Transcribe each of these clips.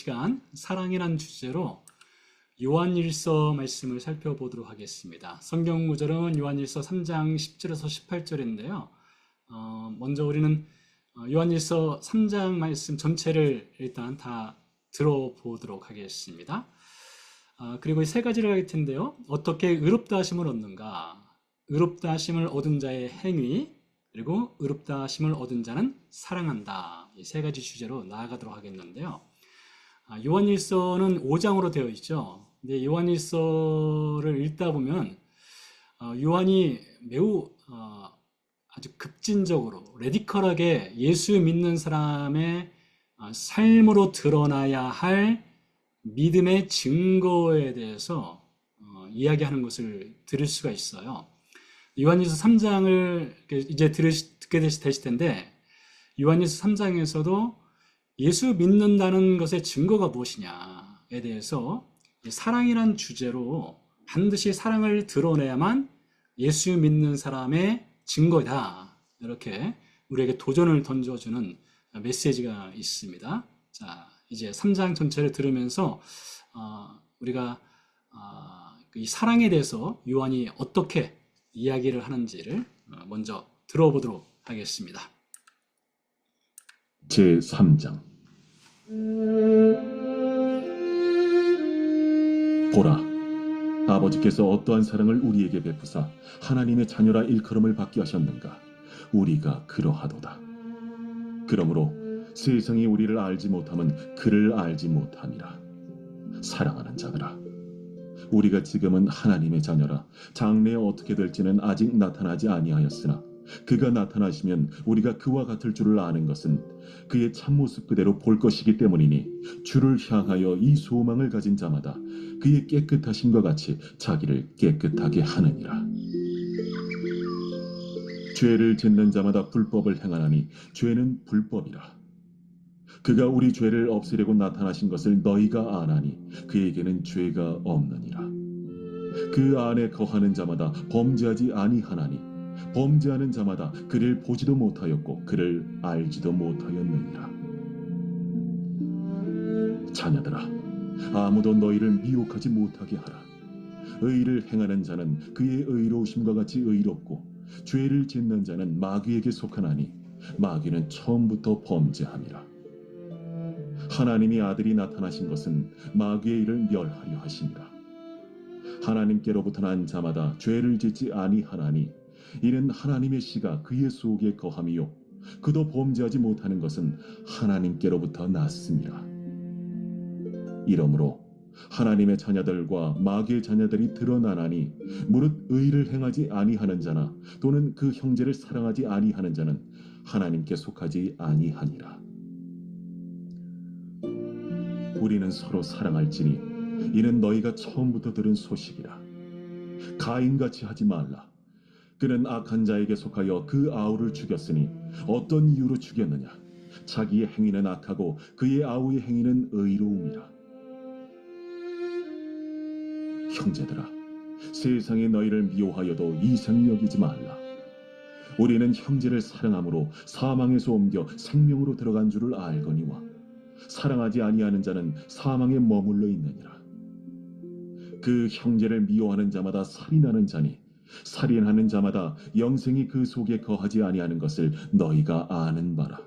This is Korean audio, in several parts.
시간 사랑이란 주제로 요한일서 말씀을 살펴보도록 하겠습니다. 성경 구절은 요한일서 3장 10절에서 18절인데요. 먼저 우리는 요한일서 3장 말씀 전체를 일단 다 들어보도록 하겠습니다. 그리고 이 세 가지를 할 텐데요. 어떻게 의롭다 하심을 얻는가? 의롭다 하심을 얻은 자의 행위, 그리고 의롭다 하심을 얻은 자는 사랑한다. 이 세 가지 주제로 나아가도록 하겠는데요. 요한일서는 5장으로 되어 있죠. 근데 요한일서를 읽다 보면 요한이 매우 아주 급진적으로 레디컬하게 예수 믿는 사람의 삶으로 드러나야 할 믿음의 증거에 대해서 이야기하는 것을 들을 수가 있어요. 요한일서 3장을 이제 듣게 되실 텐데, 요한일서 3장에서도 예수 믿는다는 것의 증거가 무엇이냐에 대해서 사랑이란 주제로 반드시 사랑을 드러내야만 예수 믿는 사람의 증거다, 이렇게 우리에게 도전을 던져주는 메시지가 있습니다. 자, 이제 3장 전체를 들으면서 우리가 이 사랑에 대해서 요한이 어떻게 이야기를 하는지를 먼저 들어보도록 하겠습니다. 제3장. 보라, 아버지께서 어떠한 사랑을 우리에게 베푸사 하나님의 자녀라 일컬음을 받게 하셨는가? 우리가 그러하도다. 그러므로 세상이 우리를 알지 못함은 그를 알지 못함이라. 사랑하는 자들아, 우리가 지금은 하나님의 자녀라. 장래에 어떻게 될지는 아직 나타나지 아니하였으나 그가 나타나시면 우리가 그와 같을 줄을 아는 것은 그의 참모습 그대로 볼 것이기 때문이니, 주를 향하여 이 소망을 가진 자마다 그의 깨끗하심과 같이 자기를 깨끗하게 하느니라. 죄를 짓는 자마다 불법을 행하나니 죄는 불법이라. 그가 우리 죄를 없애려고 나타나신 것을 너희가 아나니 그에게는 죄가 없느니라. 그 안에 거하는 자마다 범죄하지 아니하나니 범죄하는 자마다 그를 보지도 못하였고 그를 알지도 못하였느니라. 자녀들아, 아무도 너희를 미혹하지 못하게 하라. 의를 행하는 자는 그의 의로우심과 같이 의롭고 죄를 짓는 자는 마귀에게 속하나니 마귀는 처음부터 범죄함이라. 하나님의 아들이 나타나신 것은 마귀의 일을 멸하려 하심이라. 하나님께로부터 난 자마다 죄를 짓지 아니하나니 이는 하나님의 씨가 그의 속에 거함이요 그도 범죄하지 못하는 것은 하나님께로부터 났음이라. 이러므로 하나님의 자녀들과 마귀의 자녀들이 드러나나니 무릇 의를 행하지 아니하는 자나 또는 그 형제를 사랑하지 아니하는 자는 하나님께 속하지 아니하니라. 우리는 서로 사랑할지니 이는 너희가 처음부터 들은 소식이라. 가인같이 하지 말라. 그는 악한 자에게 속하여 그 아우를 죽였으니 어떤 이유로 죽였느냐? 자기의 행위는 악하고 그의 아우의 행위는 의로움이라. 형제들아, 세상이 너희를 미워하여도 이상히 여기지 말라. 우리는 형제를 사랑함으로 사망에서 옮겨 생명으로 들어간 줄을 알거니와 사랑하지 아니하는 자는 사망에 머물러 있느니라. 그 형제를 미워하는 자마다 살인하는 자니 살인하는 자마다 영생이 그 속에 거하지 아니하는 것을 너희가 아는 바라.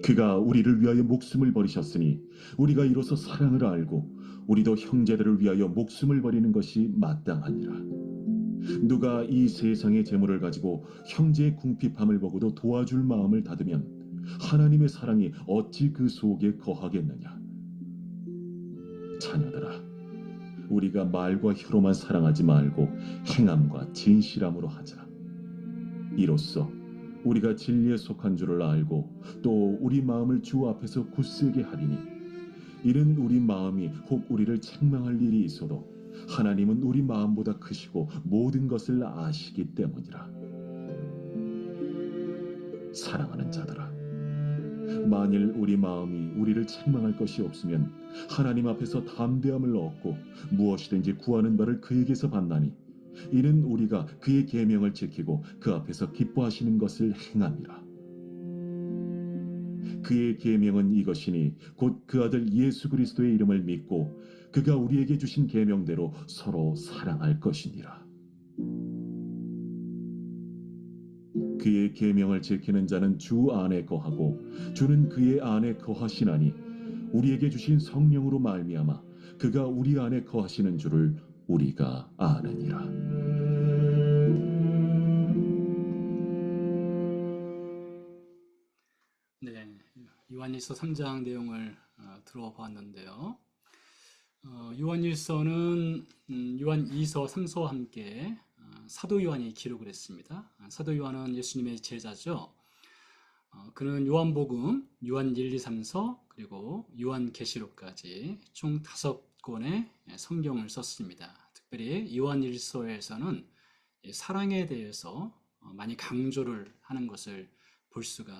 그가 우리를 위하여 목숨을 버리셨으니 우리가 이로써 사랑을 알고 우리도 형제들을 위하여 목숨을 버리는 것이 마땅하니라. 누가 이 세상의 재물을 가지고 형제의 궁핍함을 보고도 도와줄 마음을 닫으면 하나님의 사랑이 어찌 그 속에 거하겠느냐? 자녀들아, 우리가 말과 혀로만 사랑하지 말고 행함과 진실함으로 하자. 이로써 우리가 진리에 속한 줄을 알고 또 우리 마음을 주 앞에서 굳세게 하리니, 이는 우리 마음이 혹 우리를 책망할 일이 있어도 하나님은 우리 마음보다 크시고 모든 것을 아시기 때문이라. 사랑하는 자들아, 만일 우리 마음이 우리를 책망할 것이 없으면 하나님 앞에서 담대함을 얻고 무엇이든지 구하는 바를 그에게서 받나니 이는 우리가 그의 계명을 지키고 그 앞에서 기뻐하시는 것을 행함이라. 그의 계명은 이것이니 곧 그 아들 예수 그리스도의 이름을 믿고 그가 우리에게 주신 계명대로 서로 사랑할 것이니라. 그의 계명을 지키는 자는 주 안에 거하고 주는 그의 안에 거하시나니 우리에게 주신 성령으로 말미암아 그가 우리 안에 거하시는 줄을 우리가 아느니라. 네, 요한일서 3장 내용을 들어보았는데요. 요한일서는 요한 2서, 3서와 함께 사도 요한이 기록을 했습니다. 사도 요한은 예수님의 제자죠. 그는 요한복음, 요한 1, 2, 3서, 그리고 요한계시록까지 총 5권의 성경을 썼습니다. 특별히 요한일서에서는 사랑에 대해서 많이 강조를 하는 것을 볼 수가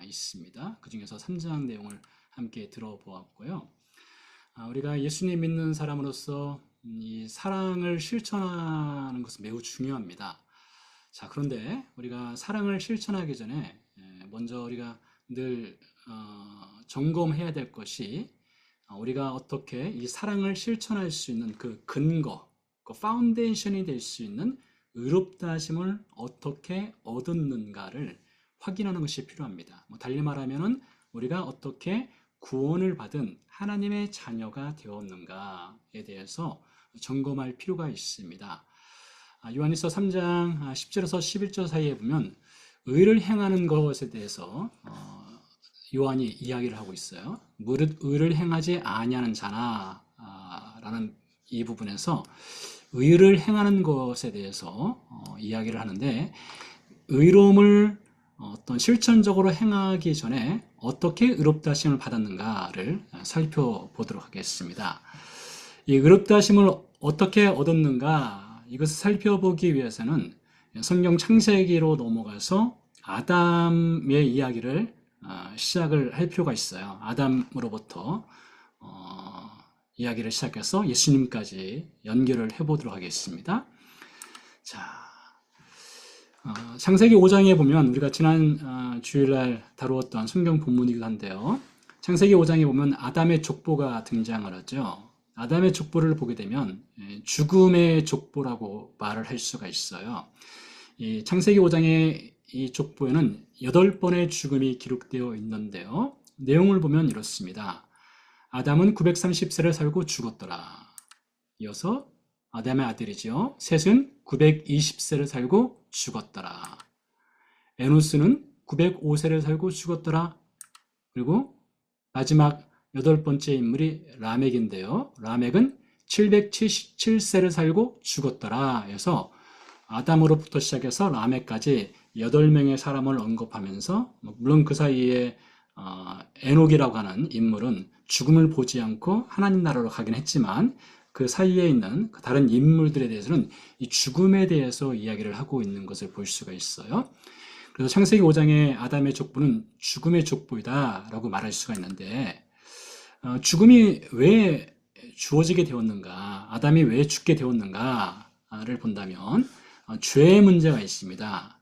있습니다. 그 중에서 3장 내용을 함께 들어보았고요. 우리가 예수님 믿는 사람으로서 이 사랑을 실천하는 것은 매우 중요합니다. 자, 그런데 우리가 사랑을 실천하기 전에 먼저 우리가 늘 점검해야 될 것이 우리가 어떻게 이 사랑을 실천할 수 있는 그 근거, 그 파운데이션이 될 수 있는 의롭다 하심을 어떻게 얻었는가를 확인하는 것이 필요합니다. 달리 말하면은 우리가 어떻게 구원을 받은 하나님의 자녀가 되었는가에 대해서 점검할 필요가 있습니다. 요한일서 3장 10절에서 11절 사이에 보면 의를 행하는 것에 대해서 요한이 이야기를 하고 있어요. 무릇 의를 행하지 아니하는 자나 라는 이 부분에서 의를 행하는 것에 대해서 이야기를 하는데, 의로움을 어떤 실천적으로 행하기 전에 어떻게 의롭다 하심을 받았는가를 살펴보도록 하겠습니다. 이 의롭다 하심을 어떻게 얻었는가, 이것을 살펴보기 위해서는 성경 창세기로 넘어가서 아담의 이야기를 시작을 할 필요가 있어요. 아담으로부터 이야기를 시작해서 예수님까지 연결을 해보도록 하겠습니다. 자, 창세기 5장에 보면 우리가 지난 주일날 다루었던 성경 본문이기도 한데요. 창세기 5장에 보면 아담의 족보가 등장을 하죠. 아담의 족보를 보게 되면 죽음의 족보라고 말을 할 수가 있어요. 이 창세기 5장의 이 족보에는 8번의 죽음이 기록되어 있는데요. 내용을 보면 이렇습니다. 아담은 930세를 살고 죽었더라. 이어서 아담의 아들이죠. 셋은 920세를 살고 죽었더라. 에노스는 905세를 살고 죽었더라. 그리고 마지막 8번째 인물이 라멕인데요. 라멕은 777세를 살고 죽었더라 해서 아담으로부터 시작해서 라멕까지 8명의 사람을 언급하면서, 물론 그 사이에 에녹이라고 하는 인물은 죽음을 보지 않고 하나님 나라로 가긴 했지만 그 사이에 있는 다른 인물들에 대해서는 이 죽음에 대해서 이야기를 하고 있는 것을 볼 수가 있어요. 그래서 창세기 5장의 아담의 족보는 죽음의 족보이다 라고 말할 수가 있는데, 죽음이 왜 주어지게 되었는가, 아담이 왜 죽게 되었는가를 본다면 죄의 문제가 있습니다.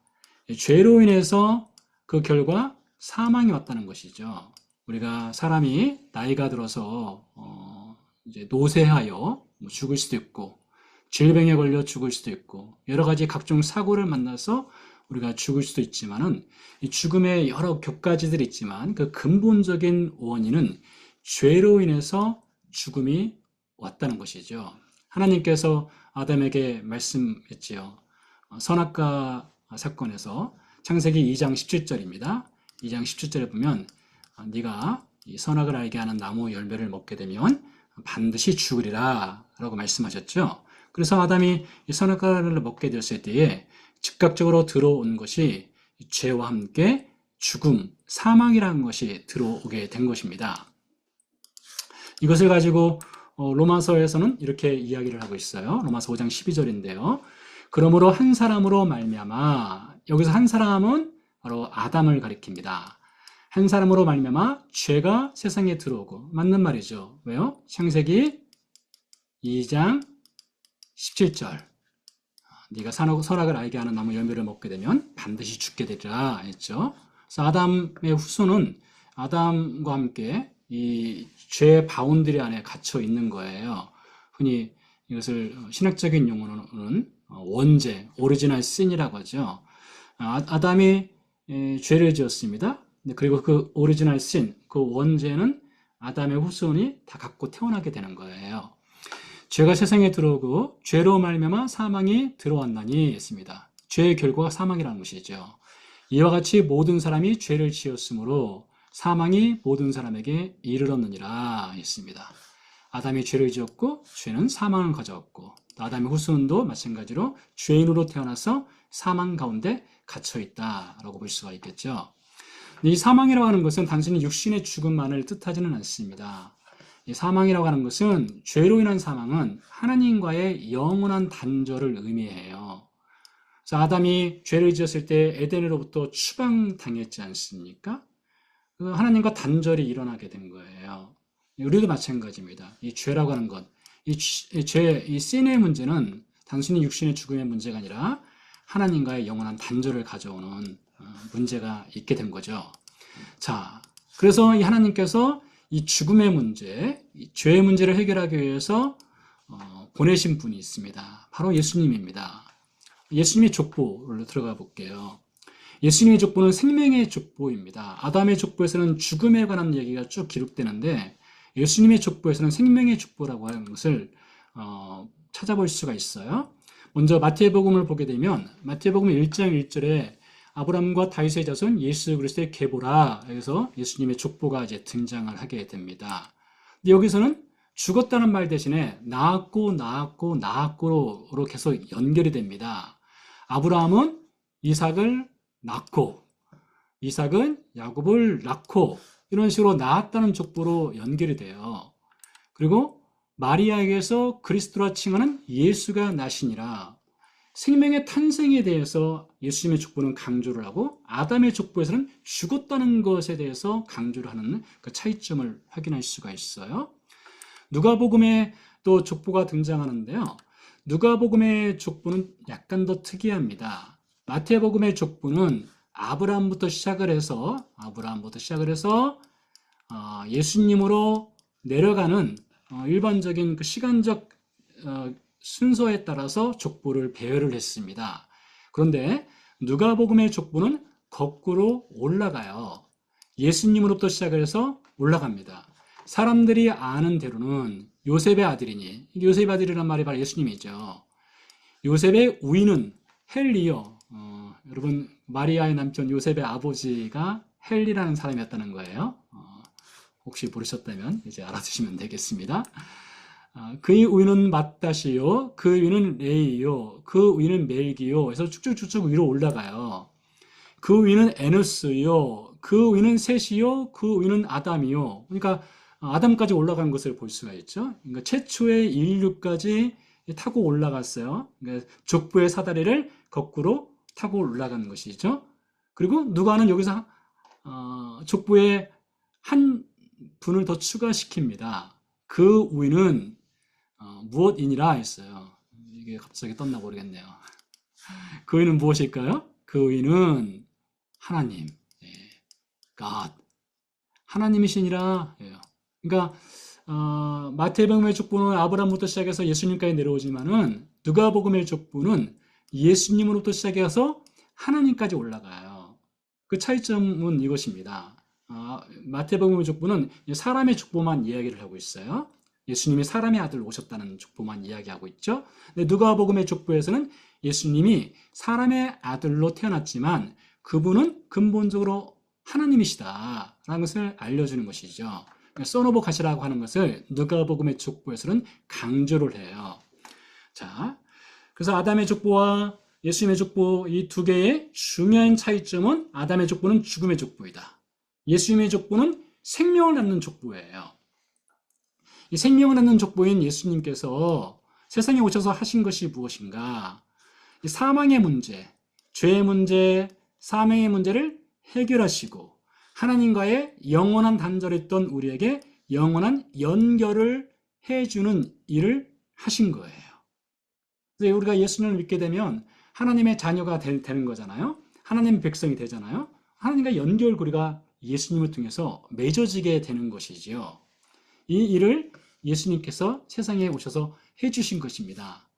죄로 인해서 그 결과 사망이 왔다는 것이죠. 우리가 사람이 나이가 들어서 이제 노쇠하여 죽을 수도 있고, 질병에 걸려 죽을 수도 있고, 여러 가지 각종 사고를 만나서 우리가 죽을 수도 있지만은, 이 죽음의 여러 격가지들이 있지만 그 근본적인 원인은 죄로 인해서 죽음이 왔다는 것이죠. 하나님께서 아담에게 말씀했지요. 선악과 사건에서 창세기 2장 17절입니다. 2장 17절에 보면 네가 이 선악을 알게 하는 나무 열매를 먹게 되면 반드시 죽으리라 라고 말씀하셨죠. 그래서 아담이 이 선악과를 먹게 되었을 때에 즉각적으로 들어온 것이 죄와 함께 죽음, 사망이라는 것이 들어오게 된 것입니다. 이것을 가지고 로마서에서는 이렇게 이야기를 하고 있어요. 로마서 5장 12절인데요. 그러므로 한 사람으로 말미암아, 여기서 한 사람은 바로 아담을 가리킵니다. 한 사람으로 말미암아 죄가 세상에 들어오고, 맞는 말이죠. 왜요? 창세기 2장 17절. 네가 선악을 알게 하는 나무 열매를 먹게 되면 반드시 죽게 되리라 했죠. 그래서 아담의 후손은 아담과 함께 이 죄의 바운드리 안에 갇혀 있는 거예요. 흔히 이것을 신학적인 용어로는 원죄, 오리지널 신이라고 하죠. 아담이 죄를 지었습니다. 그리고 그 오리지널 신, 그 원죄는 아담의 후손이 다 갖고 태어나게 되는 거예요. 죄가 세상에 들어오고 죄로 말미암아 사망이 들어왔나니 했습니다. 죄의 결과가 사망이라는 것이죠. 이와 같이 모든 사람이 죄를 지었으므로 사망이 모든 사람에게 이르렀느니라 했습니다. 아담이 죄를 지었고 죄는 사망을 가져왔고 아담의 후손도 마찬가지로 죄인으로 태어나서 사망 가운데 갇혀 있다라고 볼 수가 있겠죠. 이 사망이라고 하는 것은 단순히 육신의 죽음만을 뜻하지는 않습니다. 이 사망이라고 하는 것은 죄로 인한 사망은 하나님과의 영원한 단절을 의미해요. 그래서 아담이 죄를 지었을 때 에덴으로부터 추방당했지 않습니까? 하나님과 단절이 일어나게 된 거예요. 우리도 마찬가지입니다. 이 죄라고 하는 것, 이 신의 문제는 단순히 육신의 죽음의 문제가 아니라 하나님과의 영원한 단절을 가져오는 문제가 있게 된 거죠. 자, 그래서 이 하나님께서 이 죽음의 문제, 이 죄의 문제를 해결하기 위해서 보내신 분이 있습니다. 바로 예수님입니다. 예수님의 족보로 들어가 볼게요. 예수님의 족보는 생명의 족보입니다. 아담의 족보에서는 죽음에 관한 얘기가 쭉 기록되는데 예수님의 족보에서는 생명의 족보라고 하는 것을 찾아볼 수가 있어요. 먼저 마태복음을 보게 되면 마태복음 1장 1절에 아브라함과 다윗의 자손 예수 그리스도의 계보라 해서 예수님의 족보가 이제 등장을 하게 됩니다. 근데 여기서는 죽었다는 말 대신에 낳았고로 계속 연결이 됩니다. 아브라함은 이삭을 낳고 이삭은 야곱을 낳고 이런 식으로 낳았다는 족보로 연결이 돼요. 그리고 마리아에게서 그리스도라 칭하는 예수가 나시니라. 생명의 탄생에 대해서 예수님의 족보는 강조를 하고 아담의 족보에서는 죽었다는 것에 대해서 강조를 하는 그 차이점을 확인할 수가 있어요. 누가복음에 또 족보가 등장하는데요. 누가복음의 족보는 약간 더 특이합니다. 마태복음의 족보는 아브라함부터 시작을 해서 예수님으로 내려가는 일반적인 그 시간적 순서에 따라서 족보를 배열을 했습니다. 그런데 누가복음의 족보는 거꾸로 올라가요. 예수님으로부터 시작을 해서 올라갑니다. 사람들이 아는 대로는 요셉의 아들이니, 요셉의 아들이란 말이 바로 예수님이죠. 요셉의 우인은 헬리요. 여러분 마리아의 남편 요셉의 아버지가 헬리라는 사람이었다는 거예요. 혹시 모르셨다면 이제 알아두시면 되겠습니다. 그의 우인은 맏다시요, 그 위는 레이요, 그 위는 멜기요. 해서 쭉쭉쭉쭉 위로 올라가요. 그 위는 에노스요, 그 위는 셋이요, 그 위는 아담이요. 그러니까 아담까지 올라간 것을 볼 수가 있죠. 그러니까 최초의 인류까지 타고 올라갔어요. 그러니까 족보의 사다리를 거꾸로 타고 올라간 것이죠. 그리고 누가는 여기서 족보에 한 분을 더 추가시킵니다. 그 위는 무엇이니라 했어요. 이게 갑자기 떴나 모르겠네요. 그 위는 무엇일까요? 그 위는 하나님, God, 하나님이시니라. 그러니까 마태복음의 족보는 아브라함부터 시작해서 예수님까지 내려오지만은 누가복음의 족보는 예수님으로부터 시작해서 하나님까지 올라가요. 그 차이점은 이것입니다. 마태복음의 족보는 사람의 족보만 이야기를 하고 있어요. 예수님이 사람의 아들 오셨다는 족보만 이야기하고 있죠. 근데 누가복음의 족보에서는 예수님이 사람의 아들로 태어났지만 그분은 근본적으로 하나님이시다라는 것을 알려주는 것이죠. 선 오브 갓이라고 하는 것을 누가복음의 족보에서는 강조를 해요. 자, 그래서 아담의 족보와 예수님의 족보 이 두 개의 중요한 차이점은 아담의 족보는 죽음의 족보이다. 예수님의 족보는 생명을 낳는 족보예요. 이 생명을 낳는 족보인 예수님께서 세상에 오셔서 하신 것이 무엇인가? 이 사망의 문제, 죄의 문제, 사망의 문제를 해결하시고 하나님과의 영원한 단절했던 우리에게 영원한 연결을 해주는 일을 하신 거예요. 그래서 우리가 예수님을 믿게 되면 하나님의 자녀가 되는 거잖아요. 하나님의 백성이 되잖아요. 하나님과 연결고리가 예수님을 통해서 맺어지게 되는 것이지요. 이 일을 예수님께서 세상에 오셔서 해주신 것입니다.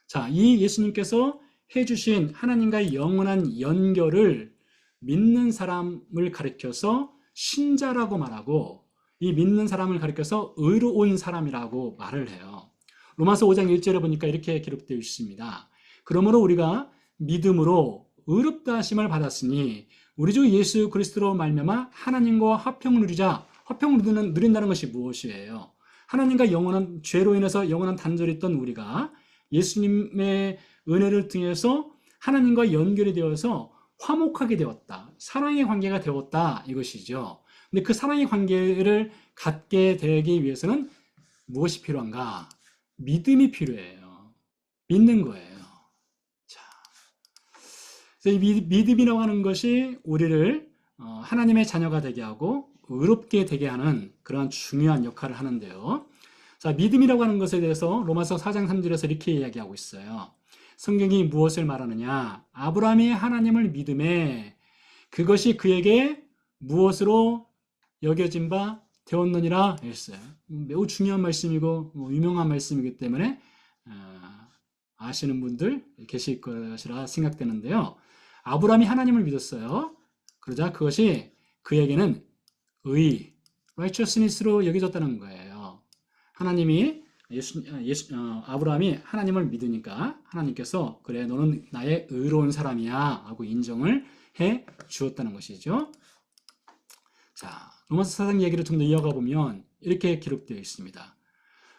자, 이 예수님께서 해주신 하나님과의 영원한 연결을 믿는 사람을 가리켜서 신자라고 말하고, 이 믿는 사람을 가리켜서 의로운 사람이라고 말을 해요. 로마서 5장 1절에 보니까 이렇게 기록되어 있습니다. 그러므로 우리가 믿음으로 의롭다 하심을 받았으니 우리 주 예수 그리스도로 말미암아 하나님과 화평을 누린다는 것이 무엇이에요? 하나님과 영원한 죄로 인해서 영원한 단절이 있던 우리가 예수님의 은혜를 통해서 하나님과 연결이 되어서 화목하게 되었다. 사랑의 관계가 되었다. 이것이죠. 근데 그 사랑의 관계를 갖게 되기 위해서는 무엇이 필요한가? 믿음이 필요해요. 믿는 거예요. 자, 그래서 이 믿음이라고 하는 것이 우리를 하나님의 자녀가 되게 하고 의롭게 되게 하는 그러한 중요한 역할을 하는데요. 자, 믿음이라고 하는 것에 대해서 로마서 4장 3절에서 이렇게 이야기하고 있어요. 성경이 무엇을 말하느냐? 아브라함이 하나님을 믿음에 그것이 그에게 무엇으로 여겨진 바 되었느니라 했어요. 매우 중요한 말씀이고 유명한 말씀이기 때문에 아시는 분들 계실 것이라 생각되는데요. 아브라함이 하나님을 믿었어요. 그러자 그것이 그에게는 righteousness로 여겨졌다는 거예요. 하나님이 아브라함이 하나님을 믿으니까 하나님께서 그래 너는 나의 의로운 사람이야 하고 인정을 해 주었다는 것이죠. 자, 로마서 4장 얘기를 좀 더 이어가 보면 이렇게 기록되어 있습니다.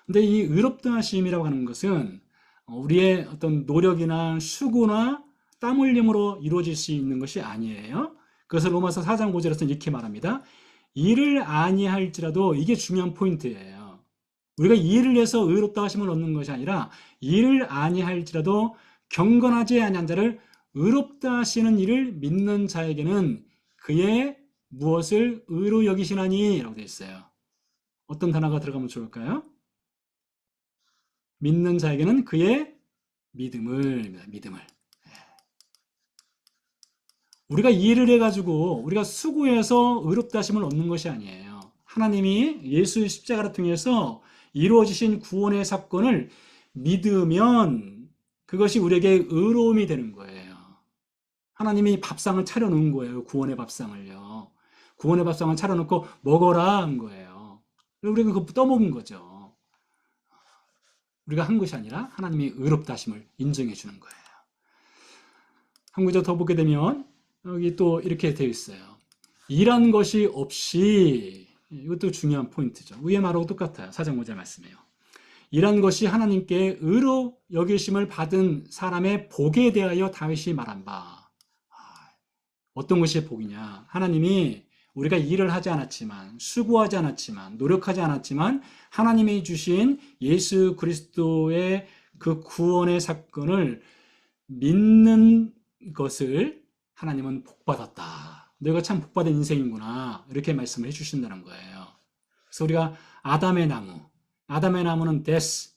근데 이 의롭다 하심이라고 하는 것은 우리의 어떤 노력이나 수고나 땀 흘림으로 이루어질 수 있는 것이 아니에요. 그래서 로마서 4장 5절에서는 이렇게 말합니다. 이를 아니할지라도, 이게 중요한 포인트예요. 우리가 이를 해서 의롭다 하심을 얻는 것이 아니라 이를 아니할지라도 경건하지 아니한 자를 의롭다 하시는 이를 믿는 자에게는 그의 무엇을 의로 여기시나니 라고 되어 있어요. 어떤 단어가 들어가면 좋을까요? 믿는 자에게는 그의 믿음을. 우리가 일을 해가지고 우리가 수고해서 의롭다 하심을 얻는 것이 아니에요. 하나님이 예수 십자가를 통해서 이루어지신 구원의 사건을 믿으면 그것이 우리에게 의로움이 되는 거예요. 하나님이 밥상을 차려놓은 거예요. 구원의 밥상을요. 구원의 밥상을 차려놓고 먹어라 한 거예요. 우리가 그거 떠먹은 거죠. 우리가 한 것이 아니라 하나님이 의롭다 하심을 인정해 주는 거예요. 한 구절 더 보게 되면 여기 또 이렇게 되어 있어요. 일한 것이 없이, 이것도 중요한 포인트죠. 위에 말하고 똑같아요. 4장 5절 말씀이에요. 일한 것이 하나님께 의로 여기심을 받은 사람의 복에 대하여 다윗이 말한 바. 어떤 것이 복이냐? 하나님이 우리가 일을 하지 않았지만, 수고하지 않았지만, 노력하지 않았지만 하나님이 주신 예수 그리스도의 그 구원의 사건을 믿는 것을 하나님은 복받았다. 내가 참 복받은 인생이구나. 이렇게 말씀을 해주신다는 거예요. 그래서 우리가 아담의 나무는 데스,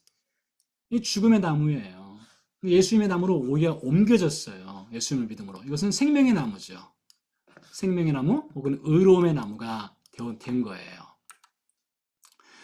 이 죽음의 나무예요. 예수님의 나무로 오히려 옮겨졌어요. 예수님을 믿음으로. 이것은 생명의 나무죠. 생명의 나무 혹은 의로움의 나무가 된 거예요.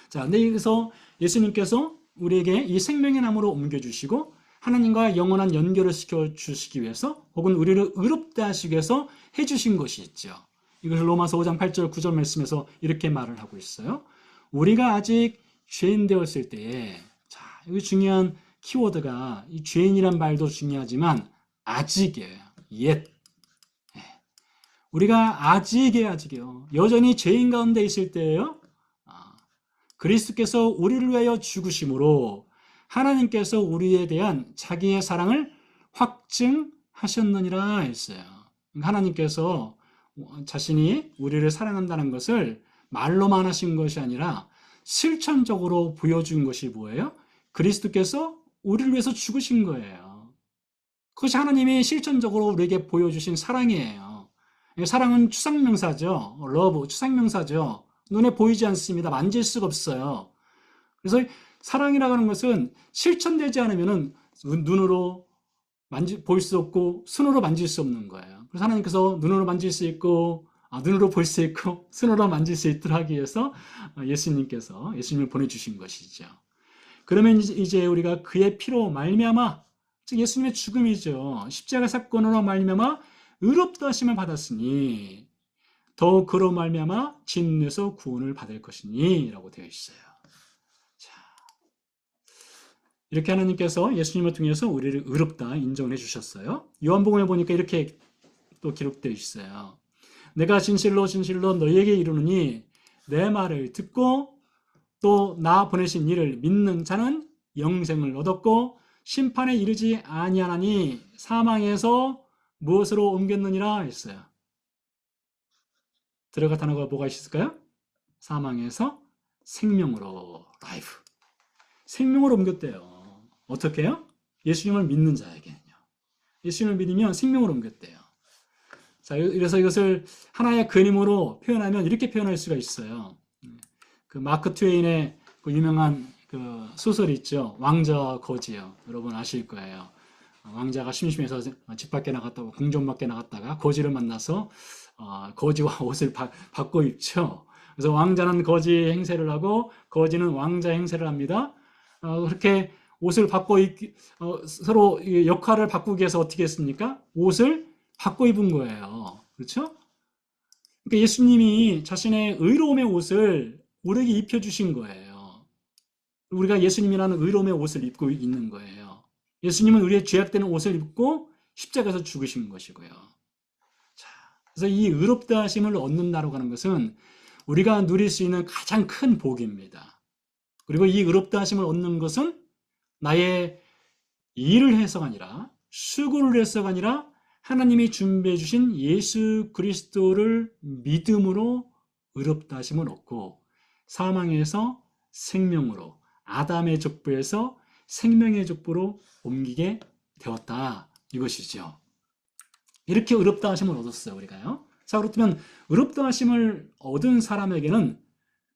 자, 근데 여기서 예수님께서 우리에게 이 생명의 나무로 옮겨주시고 하나님과 영원한 연결을 시켜주시기 위해서 혹은 우리를 의롭다 하시기 위해서 해주신 것이 있죠. 이것을 로마서 5장 8절 9절 말씀에서 이렇게 말을 하고 있어요. 우리가 아직 죄인 되었을 때에, 자, 여기 중요한 키워드가 이 죄인이란 말도 중요하지만 아직이에요. yet. 우리가 아직이요. 여전히 죄인 가운데 있을 때예요. 그리스도께서 우리를 위하여 죽으심으로 하나님께서 우리에 대한 자기의 사랑을 확증하셨느니라 했어요. 하나님께서 자신이 우리를 사랑한다는 것을 말로만 하신 것이 아니라 실천적으로 보여준 것이 뭐예요? 그리스도께서 우리를 위해서 죽으신 거예요. 그것이 하나님이 실천적으로 우리에게 보여주신 사랑이에요. 사랑은 추상명사죠. love, 추상명사죠. 눈에 보이지 않습니다. 만질 수가 없어요. 그래서 사랑이라고 하는 것은 실천되지 않으면 눈으로 볼 수 없고 손으로 만질 수 없는 거예요. 그래서 하나님께서 눈으로 만질 수 있고 눈으로 볼 수 있고 손으로 만질 수 있도록 하기 위해서 예수님께서 예수님을 보내주신 것이죠. 그러면 이제 우리가 그의 피로 말미암아, 즉 예수님의 죽음이죠. 십자가 사건으로 말미암아 의롭다 하심을 받았으니 더욱 그로 말미암아 진노에서 구원을 받을 것이니 라고 되어 있어요. 자, 이렇게 하나님께서 예수님을 통해서 우리를 의롭다 인정해 주셨어요. 요한복음에 보니까 이렇게 또 기록되어 있어요. 내가 진실로 진실로 너희에게 이르노니 내 말을 듣고 또 나 보내신 이를 믿는 자는 영생을 얻었고 심판에 이르지 아니하나니 사망에서 무엇으로 옮겼느니라 했어요. 들어가 단어가 뭐가 있을까요? 사망에서 생명으로, 라이프. 생명으로 옮겼대요. 어떻게 해요? 예수님을 믿는 자에게는요. 예수님을 믿으면 생명으로 옮겼대요. 자, 그래서 이것을 하나의 그림으로 표현하면 이렇게 표현할 수가 있어요. 그 마크 트웨인의 그 유명한 그 소설이 있죠. 왕자와 거지요. 여러분 아실 거예요. 왕자가 심심해서 집 밖에 나갔다가 궁전 밖에 나갔다가 거지를 만나서 거지와 옷을 바꿔 입죠. 그래서 왕자는 거지 행세를 하고 거지는 왕자 행세를 합니다. 그렇게 옷을 바꿔 서로 역할을 바꾸기 위해서 어떻게 했습니까? 옷을 바꿔 입은 거예요. 그렇죠? 그러니까 예수님이 자신의 의로움의 옷을 우리에게 입혀주신 거예요. 우리가 예수님이라는 의로움의 옷을 입고 있는 거예요. 예수님은 우리의 죄악되는 옷을 입고 십자가에서 죽으신 것이고요. 자, 그래서 이 의롭다 하심을 얻는다라고 하는 것은 우리가 누릴 수 있는 가장 큰 복입니다. 그리고 이 의롭다 하심을 얻는 것은 나의 일을 해서가 아니라 수고를 해서가 아니라 하나님이 준비해 주신 예수 그리스도를 믿음으로 의롭다 하심을 얻고 사망에서 생명으로 아담의 족보에서 생명의 족보로 옮기게 되었다. 이것이죠. 이렇게 의롭다 하심을 얻었어요. 우리가요. 자, 그렇다면 의롭다 하심을 얻은 사람에게는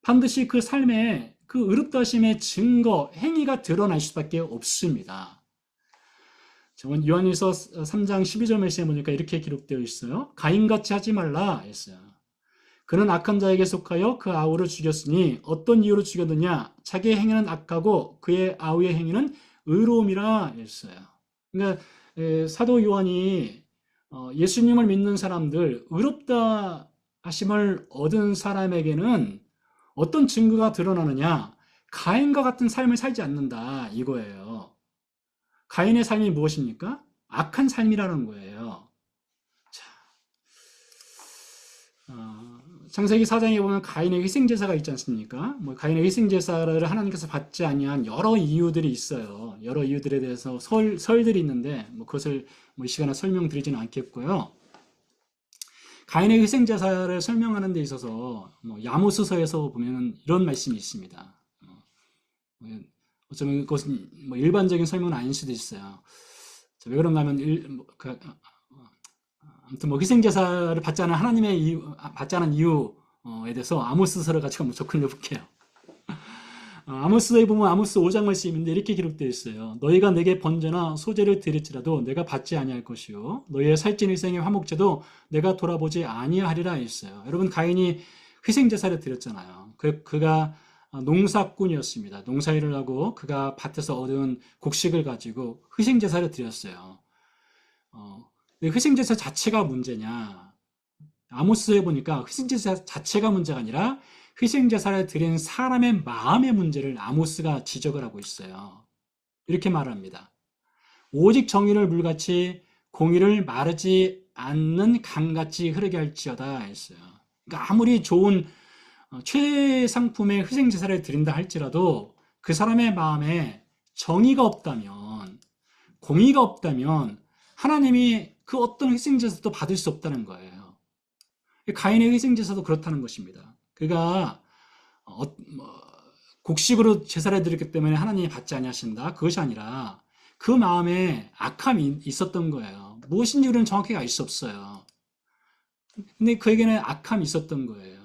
반드시 그 삶에 그 의롭다 하심의 증거, 행위가 드러날 수밖에 없습니다. 요한일서 3장 12절 말씀에 보니까 이렇게 기록되어 있어요. 가인같이 하지 말라 했어요. 그는 악한 자에게 속하여 그 아우를 죽였으니 어떤 이유로 죽였느냐? 자기의 행위는 악하고 그의 아우의 행위는 의로움이라 했어요. 그러니까 사도 요한이 예수님을 믿는 사람들, 의롭다 하심을 얻은 사람에게는 어떤 증거가 드러나느냐? 가인과 같은 삶을 살지 않는다 이거예요. 가인의 삶이 무엇입니까? 악한 삶이라는 거예요. 자, 창세기 4장에 보면 가인의 희생제사가 있지 않습니까? 가인의 희생제사를 하나님께서 받지 아니한 여러 이유들이 있어요. 여러 이유들에 대해서 설들이 있는데 그것을 이 시간에 설명드리지는 않겠고요. 가인의 희생제사를 설명하는 데 있어서 야모스서에서 보면 이런 말씀이 있습니다. 어쩌면 그것은 일반적인 설명은 아닐 수도 있어요. 왜 그런가 하면 아무튼 희생제사를 받지 않은 하나님의 받지 않은 이유에 대해서 아모스서를 같이 한번 접근해 볼게요. 아모스에 보면 아모스 5장 말씀인데 이렇게 기록되어 있어요. 너희가 내게 번제나 소제를 드릴지라도 내가 받지 아니할 것이요 너희의 살찐 일생의 화목제도 내가 돌아보지 아니하리라 했어요. 여러분 가인이 희생제사를 드렸잖아요. 그가 농사꾼이었습니다. 농사일을 하고 그가 밭에서 얻은 곡식을 가지고 희생제사를 드렸어요. 희생제사 자체가 문제냐? 아모스에 보니까 희생제사 자체가 문제가 아니라 희생제사를 드린 사람의 마음의 문제를 아모스가 지적을 하고 있어요. 이렇게 말합니다. 오직 정의를 물같이 공의를 마르지 않는 강같이 흐르게 할지어다 했어요. 그러니까 아무리 좋은 최상품의 희생제사를 드린다 할지라도 그 사람의 마음에 정의가 없다면, 공의가 없다면 하나님이 그 어떤 희생제사도 받을 수 없다는 거예요. 가인의 희생제사도 그렇다는 것입니다. 그가 곡식으로 제사를 드렸기 때문에 하나님이 받지 아니하신다. 그것이 아니라 그 마음에 악함이 있었던 거예요. 무엇인지 우리는 정확히 알 수 없어요. 근데 그에게는 악함이 있었던 거예요.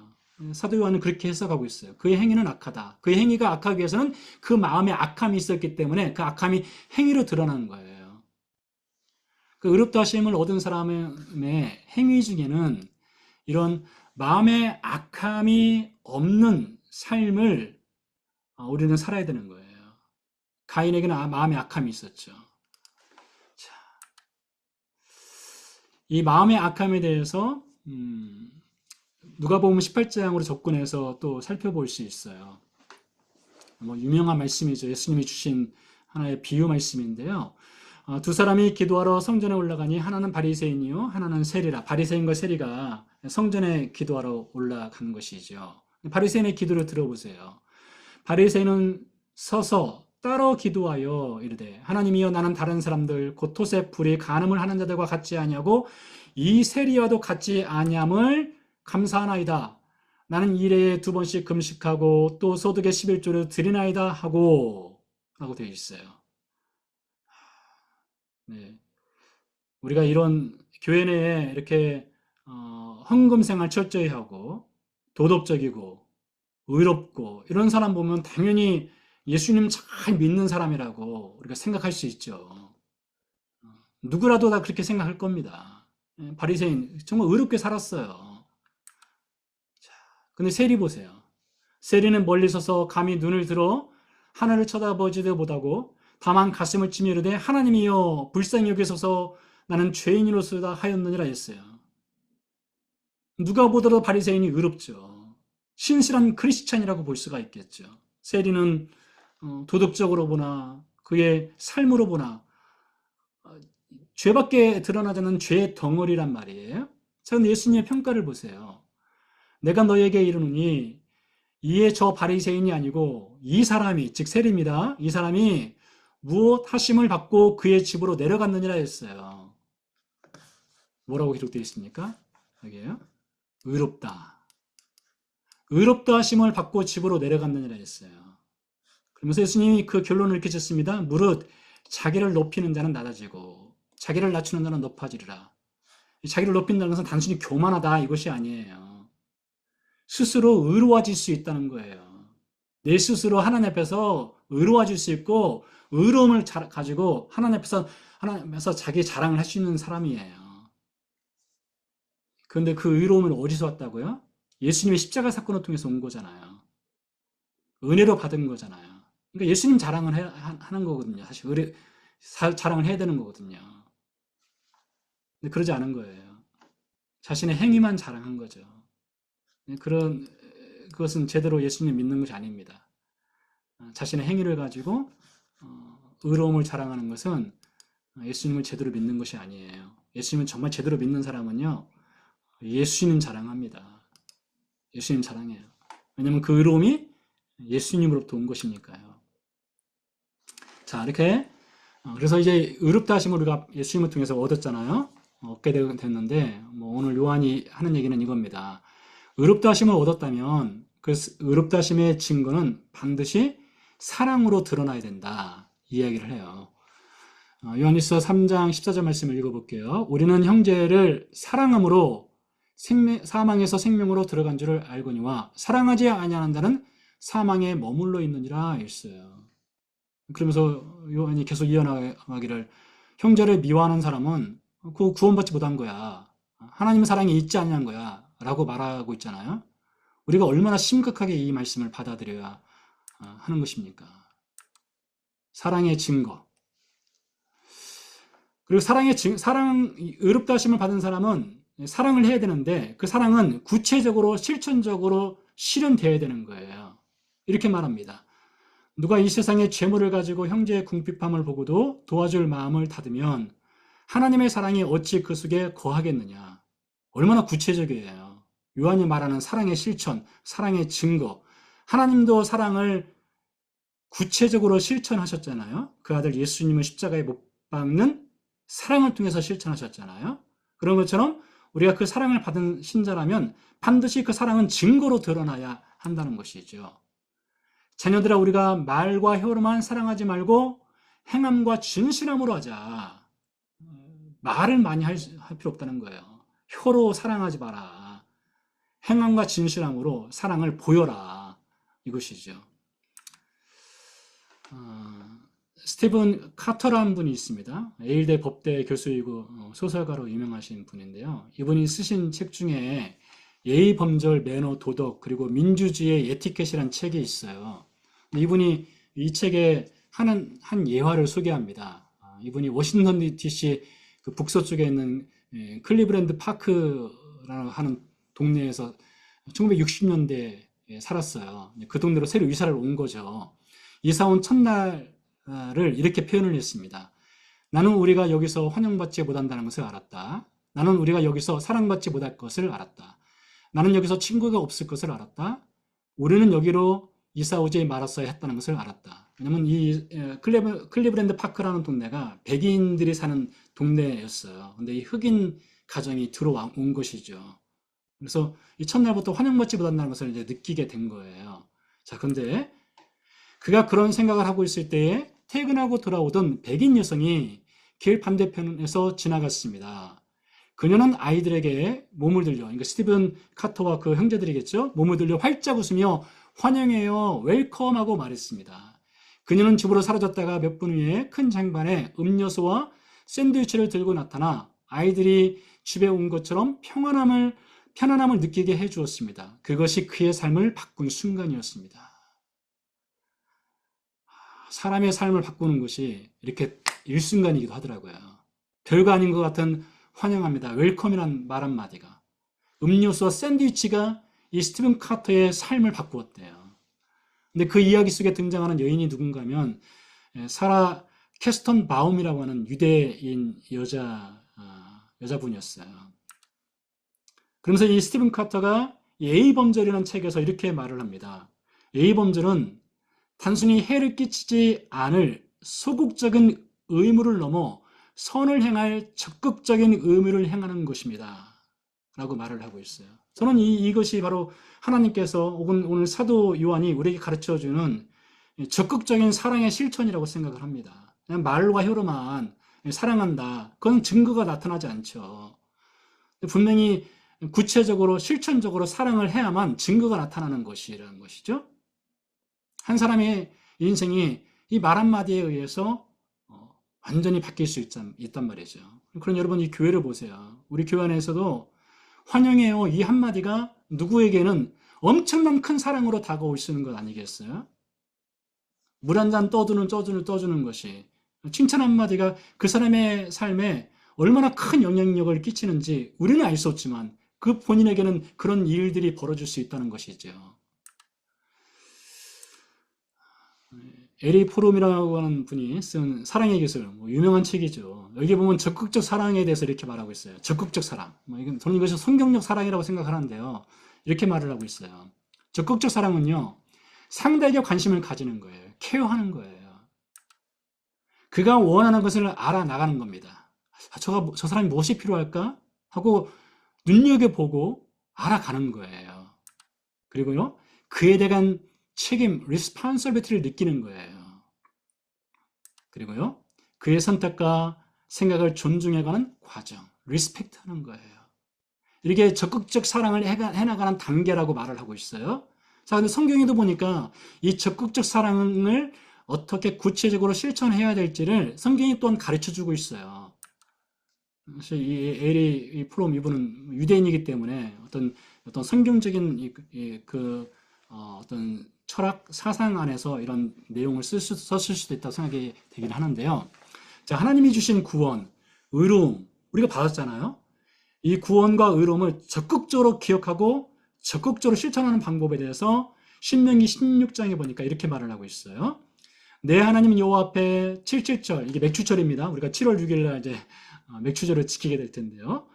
사도 요한은 그렇게 해석하고 있어요. 그의 행위는 악하다. 그의 행위가 악하기 위해서는 그 마음에 악함이 있었기 때문에 그 악함이 행위로 드러나는 거예요. 그 의롭다 하심을 얻은 사람의 행위 중에는 이런 마음에 악함이 없는 삶을 우리는 살아야 되는 거예요. 가인에게는 마음에 악함이 있었죠. 자, 이 마음의 악함에 대해서 누가복음 18장으로 접근해서 또 살펴볼 수 있어요. 뭐 유명한 말씀이죠. 예수님이 주신 하나의 비유 말씀인데요. 두 사람이 기도하러 성전에 올라가니 하나는 바리새인이요 하나는 세리라. 바리새인과 세리가 성전에 기도하러 올라간 것이죠. 바리새인의 기도를 들어보세요. 바리새인은 서서 따로 기도하여 이르되 하나님이여 나는 다른 사람들 곧 토세 불이 간음을 하는 자들과 같지 아니하고 이 세리와도 같지 아니함을 감사하나이다. 나는 일에 2번씩 금식하고 또 소득의 11조를 드리나이다 하고 라고 되어 있어요. 네. 우리가 이런 교회 내에 이렇게 헌금 생활 철저히 하고 도덕적이고 의롭고 이런 사람 보면 당연히 예수님 잘 믿는 사람이라고 우리가 생각할 수 있죠. 누구라도 다 그렇게 생각할 겁니다. 바리새인 정말 의롭게 살았어요. 자, 근데 세리 보세요. 세리는 멀리 서서 감히 눈을 들어 하늘을 쳐다보지도 못하고 다만 가슴을 치며 이르되 하나님이여 불쌍히 여기소서 나는 죄인이로서다 하였느니라 했어요. 누가 보더라도 바리새인이 의롭죠. 신실한 크리스찬이라고 볼 수가 있겠죠. 세리는 도덕적으로 보나 그의 삶으로 보나 죄밖에 드러나지 않는 죄의 덩어리란 말이에요. 자, 근데 예수님의 평가를 보세요. 내가 너에게 이르노니 이에 저 바리새인이 아니고 이 사람이 즉 세리입니다. 이 사람이 무엇 하심을 받고 그의 집으로 내려갔느니라 했어요. 뭐라고 기록되어 있습니까? 여기에요. 의롭다. 의롭다 하심을 받고 집으로 내려갔느니라 했어요. 그러면서 예수님이 그 결론을 이렇게 쳤습니다. 무릇 자기를 높이는 자는 낮아지고 자기를 낮추는 자는 높아지리라. 자기를 높인다는 것은 단순히 교만하다 이것이 아니에요. 스스로 의로워질 수 있다는 거예요. 내 스스로 하나님 앞에서 의로워질 수 있고 의로움을 가지고 하나님 앞에서 자기 자랑을 할 수 있는 사람이에요. 그런데 그 의로움은 어디서 왔다고요? 예수님의 십자가 사건을 통해서 온 거잖아요. 은혜로 받은 거잖아요. 그러니까 예수님 자랑을 하는 거거든요. 사실 자랑을 해야 되는 거거든요. 근데 그러지 않은 거예요. 자신의 행위만 자랑한 거죠. 그것은 제대로 예수님 믿는 것이 아닙니다. 자신의 행위를 가지고 의로움을 자랑하는 것은 예수님을 제대로 믿는 것이 아니에요. 예수님을 정말 제대로 믿는 사람은요, 예수님 자랑합니다. 예수님 자랑해요. 왜냐하면 그 의로움이 예수님으로부터 온 것이니까요. 자, 이렇게 그래서 이제 의롭다 하심을 우리가 예수님을 통해서 얻었잖아요. 얻게 됐는데 오늘 요한이 하는 얘기는 이겁니다. 의롭다 하심을 얻었다면 그 의롭다 하심의 증거는 반드시 사랑으로 드러나야 된다. 이 이야기를 해요. 요한일서 3장 14절 말씀을 읽어볼게요. 우리는 형제를 사랑함으로 사망에서 생명으로 들어간 줄을 알거니와 사랑하지 아니하는 자는 사망에 머물러 있느니라 했어요. 그러면서 요한이 계속 이어나가기를 형제를 미워하는 사람은 그 구원받지 못한 거야. 하나님의 사랑이 있지 않냐는 거야. 라고 말하고 있잖아요. 우리가 얼마나 심각하게 이 말씀을 받아들여야 하는 것입니까? 사랑의 증거. 그리고 의롭다 하심을 받은 사람은 사랑을 해야 되는데 그 사랑은 구체적으로 실천적으로 실현되어야 되는 거예요. 이렇게 말합니다. 누가 이 세상의 재물을 가지고 형제의 궁핍함을 보고도 도와줄 마음을 닫으면 하나님의 사랑이 어찌 그 속에 거하겠느냐. 얼마나 구체적이에요. 요한이 말하는 사랑의 실천, 사랑의 증거. 하나님도 사랑을 구체적으로 실천하셨잖아요. 그 아들 예수님을 십자가에 못 박는 사랑을 통해서 실천하셨잖아요. 그런 것처럼 우리가 그 사랑을 받은 신자라면 반드시 그 사랑은 증거로 드러나야 한다는 것이죠. 자녀들아, 우리가 말과 혀로만 사랑하지 말고 행함과 진실함으로 하자. 말을 많이 할 필요 없다는 거예요. 혀로 사랑하지 마라. 행함과 진실함으로 사랑을 보여라. 이것이죠. 스티븐 카터라는 분이 있습니다. 에일대 법대 교수이고 소설가로 유명하신 분인데요. 이분이 쓰신 책 중에 예의 범절, 매너, 도덕, 그리고 민주주의의 에티켓이라는 책이 있어요. 이분이 이 책에 한 예화를 소개합니다. 이분이 워싱턴 DC 그 북서쪽에 있는 클리브랜드 파크라는 하는 동네에서 1960년대에 살았어요. 그 동네로 새로 이사를 온 거죠. 이사 온 첫날을 이렇게 표현을 했습니다. 나는 우리가 여기서 환영받지 못한다는 것을 알았다. 나는 우리가 여기서 사랑받지 못할 것을 알았다. 나는 여기서 친구가 없을 것을 알았다. 우리는 여기로 이사 오지 말았어야 했다는 것을 알았다. 왜냐면 이 클리브랜드 파크라는 동네가 백인들이 사는 동네였어요. 근데 이 흑인 가정이 들어온 것이죠. 그래서 이 첫날부터 환영받지 못한다는 것을 이제 느끼게 된 거예요. 자, 근데 그가 그런 생각을 하고 있을 때에 퇴근하고 돌아오던 백인 여성이 길 반대편에서 지나갔습니다. 그녀는 아이들에게 몸을 들려, 그러니까 스티븐 카터와 그 형제들이겠죠? 몸을 들려 활짝 웃으며 환영해요, 웰컴하고 말했습니다. 그녀는 집으로 사라졌다가 몇 분 후에 큰 쟁반에 음료수와 샌드위치를 들고 나타나 아이들이 집에 온 것처럼 편안함을 느끼게 해주었습니다. 그것이 그의 삶을 바꾼 순간이었습니다. 사람의 삶을 바꾸는 것이 이렇게 일순간이기도 하더라고요. 별거 아닌 것 같은 환영합니다, 웰컴이란 말 한마디가, 음료수와 샌드위치가 이 스티븐 카터의 삶을 바꾸었대요. 근데 그 이야기 속에 등장하는 여인이 누군가 하면 사라 캐스턴 바움이라고 하는 유대인 여자분이었어요. 그러면서 이 스티븐 카터가 예의범절이라는 책에서 이렇게 말을 합니다. 예의범절은 단순히 해를 끼치지 않을 소극적인 의무를 넘어 선을 행할 적극적인 의무를 행하는 것입니다. 라고 말을 하고 있어요. 저는 이것이 바로 하나님께서 혹은 오늘 사도 요한이 우리에게 가르쳐주는 적극적인 사랑의 실천이라고 생각을 합니다. 그냥 말과 혀로만 사랑한다, 그건 증거가 나타나지 않죠. 분명히 구체적으로 실천적으로 사랑을 해야만 증거가 나타나는 것이라는 것이죠. 한 사람의 인생이 이 말 한마디에 의해서 완전히 바뀔 수 있단 말이죠. 그럼 여러분, 이 교회를 보세요. 우리 교회 안에서도 환영해요, 이 한마디가 누구에게는 엄청난 큰 사랑으로 다가올 수 있는 것 아니겠어요? 물 한 잔 떠주는 것이, 칭찬 한마디가 그 사람의 삶에 얼마나 큰 영향력을 끼치는지 우리는 알 수 없지만 그 본인에게는 그런 일들이 벌어질 수 있다는 것이죠. 에리 포롬이라고 하는 분이 쓴 사랑의 기술, 유명한 책이죠. 여기 보면 적극적 사랑에 대해서 이렇게 말하고 있어요. 적극적 사랑. 저는 이것이 성경적 사랑이라고 생각하는데요. 이렇게 말을 하고 있어요. 적극적 사랑은요, 상대에게 관심을 가지는 거예요. 케어하는 거예요. 그가 원하는 것을 알아나가는 겁니다. 저 사람이 무엇이 필요할까? 하고 눈여겨보고 알아가는 거예요. 그리고요, 그에 대한 책임, responsibility를 느끼는 거예요. 그리고요, 그의 선택과 생각을 존중해가는 과정, respect 하는 거예요. 이렇게 적극적 사랑을 해나가는 단계라고 말을 하고 있어요. 자, 근데 성경에도 보니까 이 적극적 사랑을 어떻게 구체적으로 실천해야 될지를 성경이 또한 가르쳐 주고 있어요. 사실 이 에리 프롬 이분은 유대인이기 때문에 어떤 성경적인 어떤 철학 사상 안에서 이런 내용을 썼을 수도 있다고 생각이 되긴 하는데요. 자, 하나님이 주신 구원, 의로움, 우리가 받았잖아요. 이 구원과 의로움을 적극적으로 기억하고 적극적으로 실천하는 방법에 대해서 신명기 16장에 보니까 이렇게 말을 하고 있어요. 내 하나님 여호와 앞에 77절, 이게 맥추절입니다. 우리가 7월 6일 날 이제 맥추절을 지키게 될 텐데요.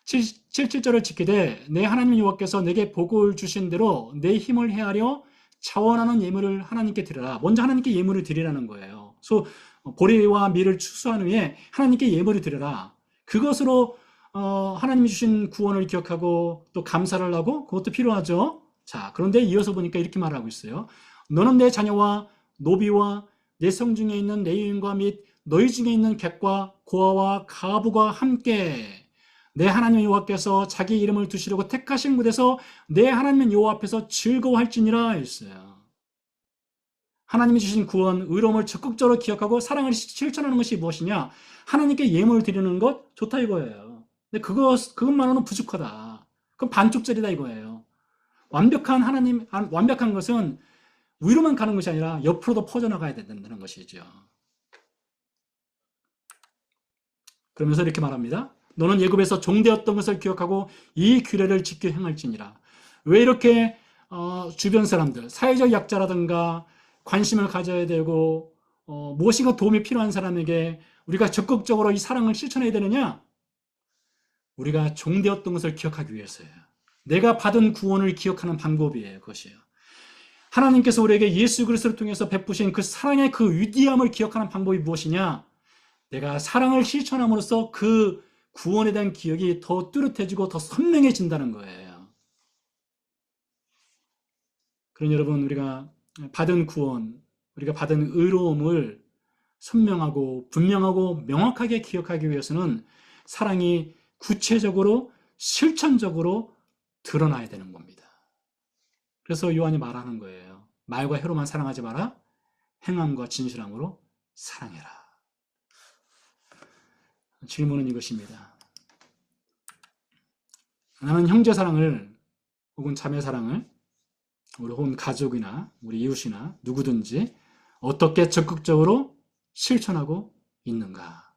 77절을 지키되 내 하나님 여호와께서 내게 복을 주신 대로 내 힘을 헤아려 자원하는 예물을 하나님께 드려라. 먼저 하나님께 예물을 드리라는 거예요. 그래서 보리와 밀을 추수한 후에 하나님께 예물을 드려라. 그것으로 하나님이 주신 구원을 기억하고 또 감사를 하고, 그것도 필요하죠. 자, 그런데 이어서 보니까 이렇게 말하고 있어요. 너는 내 자녀와 노비와 내 성 중에 있는 내 유인과 및 너희 중에 있는 객과 고아와 가부가 함께 내 하나님 여호와께서 자기 이름을 두시려고 택하신 곳에서 내 하나님 여호와 앞에서 즐거워할지니라 했어요. 하나님이 주신 구원, 의로움을 적극적으로 기억하고 사랑을 실천하는 것이 무엇이냐? 하나님께 예물을 드리는 것, 좋다 이거예요. 근데 그것만으로는 부족하다. 그럼 반쪽짜리다 이거예요. 완벽한 것은 위로만 가는 것이 아니라 옆으로도 퍼져나가야 된다는 것이죠. 그러면서 이렇게 말합니다. 너는 애굽에서 종되었던 것을 기억하고 이 규례를 지켜 행할지니라. 왜 이렇게 주변 사람들, 사회적 약자라든가 관심을 가져야 되고 무엇인가 도움이 필요한 사람에게 우리가 적극적으로 이 사랑을 실천해야 되느냐? 우리가 종되었던 것을 기억하기 위해서예요. 내가 받은 구원을 기억하는 방법이에요. 그것이에요. 하나님께서 우리에게 예수 그리스도를 통해서 베푸신 그 사랑의 그 위대함을 기억하는 방법이 무엇이냐? 내가 사랑을 실천함으로써 그 구원에 대한 기억이 더 뚜렷해지고 더 선명해진다는 거예요. 그러니 여러분, 우리가 받은 구원, 우리가 받은 의로움을 선명하고 분명하고 명확하게 기억하기 위해서는 사랑이 구체적으로 실천적으로 드러나야 되는 겁니다. 그래서 요한이 말하는 거예요. 말과 혀로만 사랑하지 마라. 행함과 진실함으로 사랑해라. 질문은 이것입니다. 나는 형제 사랑을 혹은 자매 사랑을 우리 혹은 가족이나 우리 이웃이나 누구든지 어떻게 적극적으로 실천하고 있는가?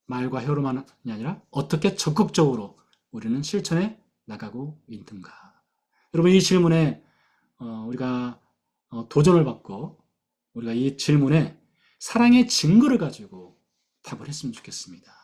말과 혀로만이 아니라 어떻게 적극적으로 우리는 실천해 나가고 있는가? 여러분, 이 질문에 우리가 도전을 받고 우리가 이 질문에 사랑의 증거를 가지고 답을 했으면 좋겠습니다.